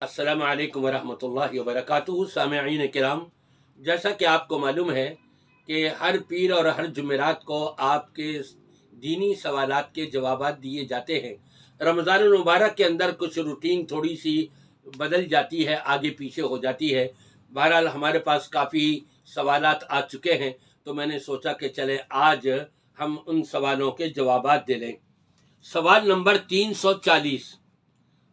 अस्सलामु अलैकुम वरहमतुल्लाहि वबरकातुहू। सामईन किराम, जैसा कि आपको मालूम है कि हर पीर और हर जुमेरात को आपके दीनी सवालात के जवाबात दिए जाते हैं। रमज़ान मुबारक के अंदर कुछ रूटीन थोड़ी सी बदल जाती है, आगे पीछे हो जाती है। बहरहाल हमारे पास काफ़ी सवालात आ चुके हैं, तो मैंने सोचा कि चले आज हम उन सवालों के जवाबात दे लें। सवाल नंबर 340,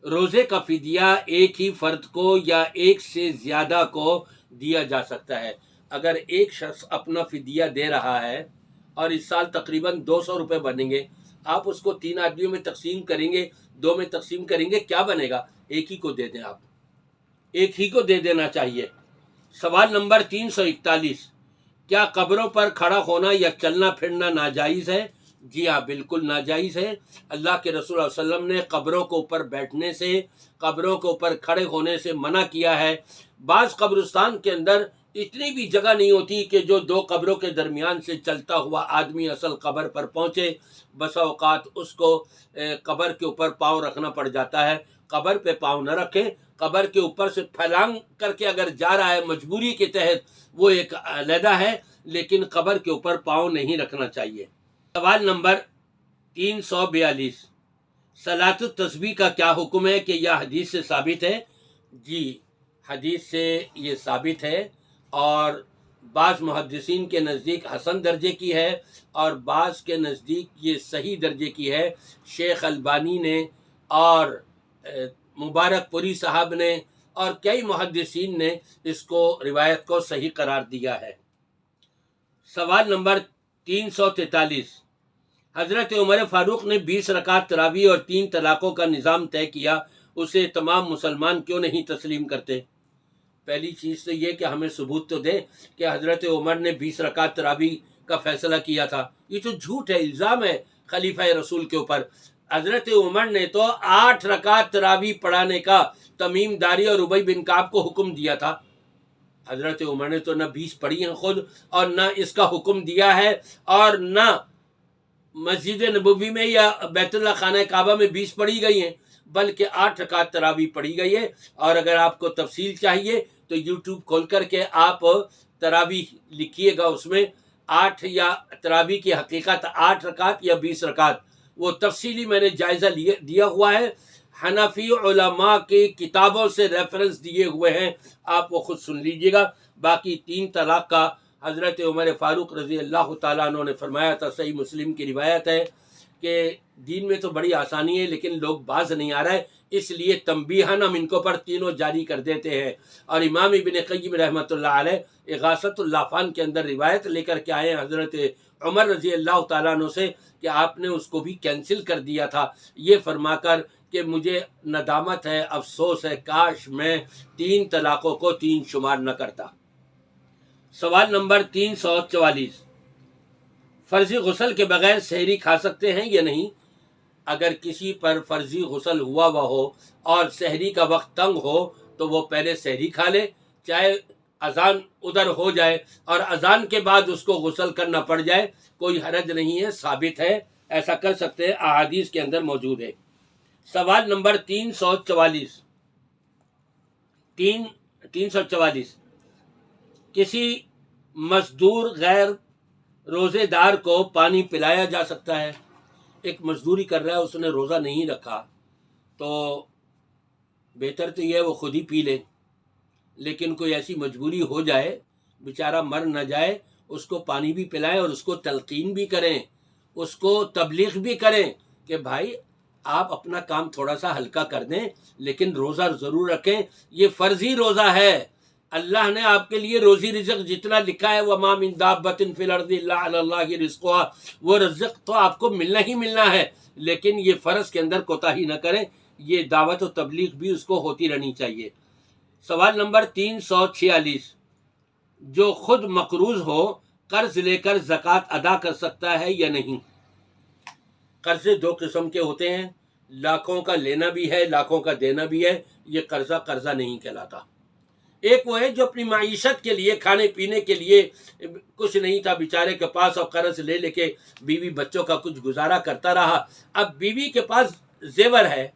रोज़े का फिदिया एक ही फ़र्द को या एक से ज़्यादा को दिया जा सकता है? अगर एक शख्स अपना फिदिया दे रहा है और इस साल तकरीबन 200 रुपये बनेंगे, आप उसको 3 आदमियों में तकसीम करेंगे, 2 में तकसीम करेंगे, क्या बनेगा? एक ही को दे दें, आप एक ही को दे देना चाहिए। सवाल नंबर 341, क्या कब्रों पर खड़ा होना या चलना फिरना नाजायज़ है? जी हाँ, बिल्कुल नाजायज़ है। अल्लाह के रसूल सल्लल्लाहु अलैहि वसल्लम ने कब्रों के ऊपर बैठने से, कब्रों के ऊपर खड़े होने से मना किया है। बाज़ कब्रिस्तान के अंदर इतनी भी जगह नहीं होती कि जो 2 कब्रों के दरमियान से चलता हुआ आदमी असल कब्र पर पहुँचे। बसा औकात उसको कब्र के ऊपर पाँव रखना पड़ जाता है। कब्र पे पाँव न रखें, कब्र के ऊपर से फैलांग करके अगर जा रहा है मजबूरी के तहत, वो एक अलहदा है, लेकिन कब्र के ऊपर पाँव नहीं रखना चाहिए। सवाल नंबर 342, सलातुत तस्बीह का क्या हुक्म है, कि यह हदीस से साबित है? जी, हदीस से ये साबित है, और बाज़ मुहद्दिसीन के नज़दीक हसन दर्जे की है और बाज़ के नज़दीक ये सही दर्जे की है। शेख अलबानी ने और मुबारकपुरी साहब ने और कई मुहद्दिसीन ने इसको रिवायत को सही करार दिया है। सवाल नंबर 343, हज़रत उमर फ़ारूक ने 20 रकात तरावी और 3 तलाक़ों का निज़ाम तय किया, उसे तमाम मुसलमान क्यों नहीं तस्लीम करते? पहली चीज़ तो ये कि हमें सबूत तो दें कि हज़रत उमर ने 20 रकात तरावी का फ़ैसला किया था। ये तो झूठ है, इल्ज़ाम है खलीफा रसूल के ऊपर। हज़रत उमर ने तो 8 रकात तरावी पढ़ाने का तमीम दारी और उबई बिन काब को हुक्म दिया था। हज़रत उमर ने तो न 20 पढ़ी हैं खुद, और न इसका हुक्म दिया है, और न मस्जिद नबवी में या बैतुल्लाह खाना काबा में 20 पढ़ी गई हैं, बल्कि 8 रकात तरावी पढ़ी गई है। और अगर आपको तफसील चाहिए तो यूट्यूब खोल करके आप तरावी लिखिएगा, उसमें 8 या तरावी की हकीकत 8 रकात या 20 रकात, वो तफसीली मैंने जायज़ा दिया हुआ है। हनफी उलमा की किताबों से रेफरेंस दिए हुए हैं, आप वो खुद सुन लीजिएगा। बाकी 3 तलाक़ का हज़रत उमर फ़ारूक रज़ी अल्लाह तआला अन्हु ने फरमाया था, सही मुस्लिम की रिवायत है कि दीन में तो बड़ी आसानी है, लेकिन लोग बाज नहीं आ रहा है, इसलिए तंबीहन हम इनको पर तीनों जारी कर देते हैं। और इमाम इब्न क़य्यिम रहमतुल्लाह अलैह इग़ासतुल लाफ़ान के अंदर रिवायत लेकर के आए हज़रत उमर रज़ी अल्लाह तआला अन्हु से कि आपने उसको भी कैंसिल कर दिया था, ये फरमाकर कि मुझे नदामत है, अफसोस है, काश मैं 3 तलाक़ों को 3 शुमार न करता। सवाल नंबर 344, फ़र्ज़ी गुस्ल के बगैर सहरी खा सकते हैं या नहीं? अगर किसी पर फ़र्ज़ी गुस्ल हुआ हो और सहरी का वक्त तंग हो तो वो पहले सहरी खा ले, चाहे अज़ान उधर हो जाए और अज़ान के बाद उसको गुस्ल करना पड़ जाए, कोई हरज नहीं है, साबित है, ऐसा कर सकते हैं, अहादीस के अंदर मौजूद है। सवाल नंबर 344, किसी मजदूर गैर रोज़ेदार को पानी पिलाया जा सकता है? एक मजदूरी कर रहा है, उसने रोज़ा नहीं रखा, तो बेहतर तो यह है वो खुद ही पी ले, लेकिन कोई ऐसी मजबूरी हो जाए, बेचारा मर न जाए, उसको पानी भी पिलाएं और उसको तलकीन भी करें, उसको तबलीग भी करें कि भाई आप अपना काम थोड़ा सा हल्का कर दें, लेकिन रोज़ा ज़रूर रखें, ये फ़र्ज़ी रोज़ा है। अल्लाह ने आपके लिए रोज़ी रिज़्क़ जितना लिखा है, वमा मिन दाब्बतिन फिल अर्दि इल्ला अलल्लाहि रिज़्क़ुहा, वो रिज़्क़ तो आपको मिलना ही मिलना है, लेकिन ये फ़र्ज़ के अंदर कोताही न करें, ये दावत और तबलीग भी उसको होती रहनी चाहिए। सवाल नंबर 346, जो खुद मक़रूज़ हो कर्ज़ लेकर ज़कात अदा कर सकता है या नहीं? कर्ज़े 2 किस्म के होते हैं, लाखों का लेना भी है, लाखों का देना भी है, ये कर्ज़ा नहीं कहलाता। एक वो है जो अपनी माईशत के लिए, खाने पीने के लिए कुछ नहीं था बेचारे के पास और कर्ज ले लेके बीवी बच्चों का कुछ गुजारा करता रहा। अब बीवी के पास जेवर है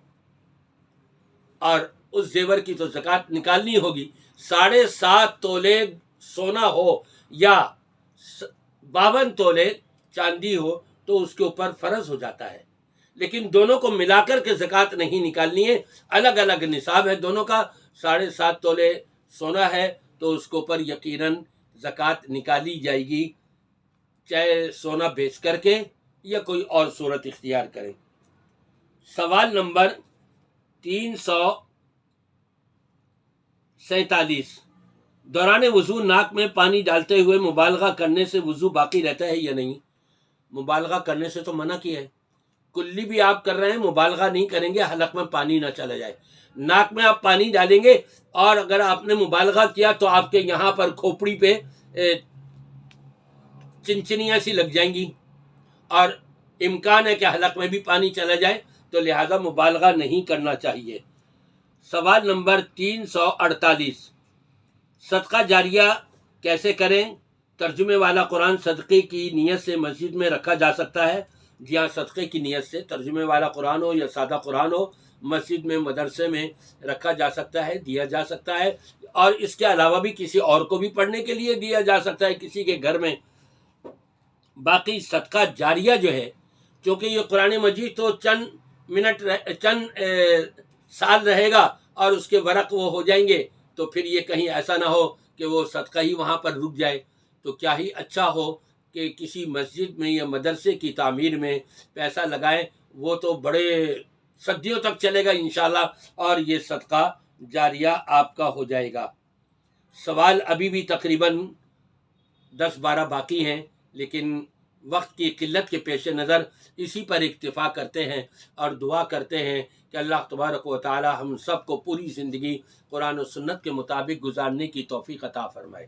और اس زیور کی تو زکوٰۃ نکالنی ہوگی۔ 7.5 تولے سونا ہو یا 52 تولے چاندی ہو تو اس کے اوپر فرض ہو جاتا ہے، لیکن دونوں کو ملا کر کے زکوٰۃ نہیں نکالنی ہے، الگ الگ نصاب ہے دونوں کا۔ 7.5 تولے سونا ہے تو اس کے اوپر یقیناً زکوٰۃ نکالی جائے گی، چاہے سونا بیچ کر کے یا کوئی اور صورت اختیار کریں۔ سوال نمبر 347، دوران وضو ناک میں پانی ڈالتے ہوئے مبالغہ کرنے سے وضو باقی رہتا ہے یا نہیں؟ مبالغہ کرنے سے تو منع کیا ہے، کلی بھی آپ کر رہے ہیں مبالغہ نہیں کریں گے، حلق میں پانی نہ چلا جائے۔ ناک میں آپ پانی ڈالیں گے اور اگر آپ نے مبالغہ کیا تو آپ کے یہاں پر کھوپڑی پہ چنچنیاں سی لگ جائیں گی اور امکان ہے کہ حلق میں بھی پانی چلا جائے، تو لہذا مبالغہ نہیں کرنا چاہیے۔ سوال نمبر 348، صدقہ جاریہ کیسے کریں؟ ترجمے والا قرآن صدقے کی نیت سے مسجد میں رکھا جا سکتا ہے؟ جی ہاں، صدقے کی نیت سے ترجمے والا قرآن ہو یا سادہ قرآن ہو، مسجد میں مدرسے میں رکھا جا سکتا ہے، دیا جا سکتا ہے، اور اس کے علاوہ بھی کسی اور کو بھی پڑھنے کے لیے دیا جا سکتا ہے کسی کے گھر میں۔ باقی صدقہ جاریہ جو ہے، چونکہ یہ قرآن مجید تو چند سال رہے گا اور اس کے ورق وہ ہو جائیں گے، تو پھر یہ کہیں ایسا نہ ہو کہ وہ صدقہ ہی وہاں پر رک جائے، تو کیا ہی اچھا ہو کہ کسی مسجد میں یا مدرسے کی تعمیر میں پیسہ لگائیں، وہ تو بڑے صدیوں تک چلے گا انشاءاللہ، اور یہ صدقہ جاریہ آپ کا ہو جائے گا۔ سوال ابھی بھی تقریباً 10-12 باقی ہیں، لیکن وقت کی قلت کے پیش نظر اسی پر اکتفا کرتے ہیں اور دعا کرتے ہیں کہ اللہ تبارک و تعالی ہم سب کو پوری زندگی قرآن و سنت کے مطابق گزارنے کی توفیق عطا فرمائے۔